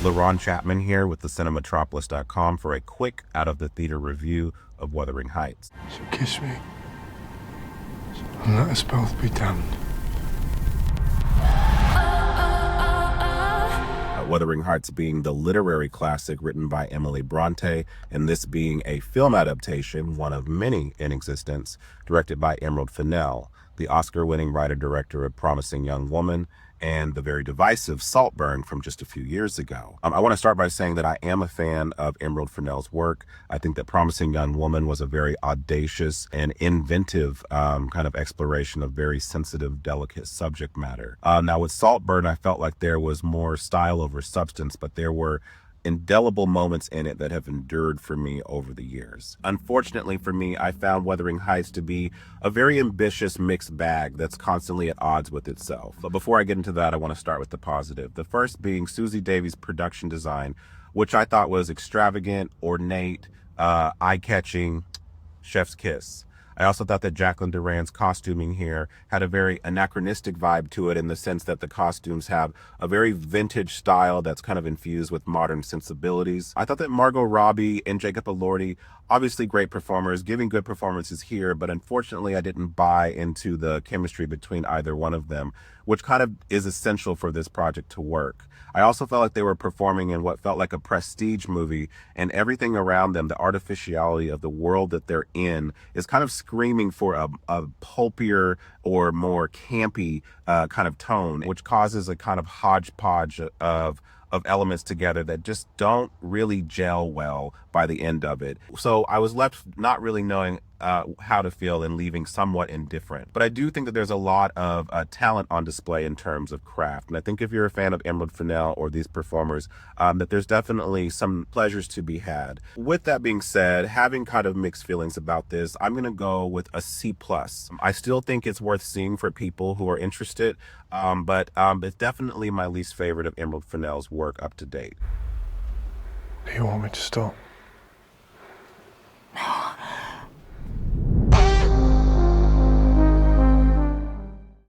Laron Chapman here with the Cinematropolis.com for a quick out-of-the-theater review of Wuthering Heights. So kiss me, and let us both be damned. Wuthering Heights being the literary classic written by Emily Bronte, and this being a film adaptation, one of many in existence, directed by Emerald Fennell, the Oscar-winning writer-director of Promising Young Woman and the very divisive Saltburn from just a few years ago. I want to start by saying that I am a fan of Emerald Fennell's work. I think that Promising Young Woman was a very audacious and inventive kind of exploration of very sensitive, delicate subject matter. Now with Saltburn, I felt like there was more style over substance, but there were indelible moments in it that have endured for me over the years. Unfortunately for me, I found Wuthering Heights to be a very ambitious mixed bag that's constantly at odds with itself. But before I get into that, I want to start with the positive. The first being Susie Davies' production design, which I thought was extravagant, ornate, eye-catching, chef's kiss. I also thought that Jacqueline Durran's costuming here had a very anachronistic vibe to it, in the sense that the costumes have a very vintage style that's kind of infused with modern sensibilities. I thought that Margot Robbie and Jacob Elordi, obviously great performers, giving good performances here, but unfortunately I didn't buy into the chemistry between either one of them, which kind of is essential for this project to work. I also felt like they were performing in what felt like a prestige movie, and everything around them, the artificiality of the world that they're in, is kind of screaming for a pulpier or more campy kind of tone, which causes a kind of hodgepodge of elements together that just don't really gel well by the end of it. So I was left not really knowing how to feel and leaving somewhat indifferent. But I do think that there's a lot of talent on display in terms of craft. And I think if you're a fan of Emerald Fennell or these performers, that there's definitely some pleasures to be had. With that being said, having kind of mixed feelings about this, I'm going to go with a C+. I still think it's worth seeing for people who are interested, but it's definitely my least favorite of Emerald Fennell's work up to date. Do you want me to stop?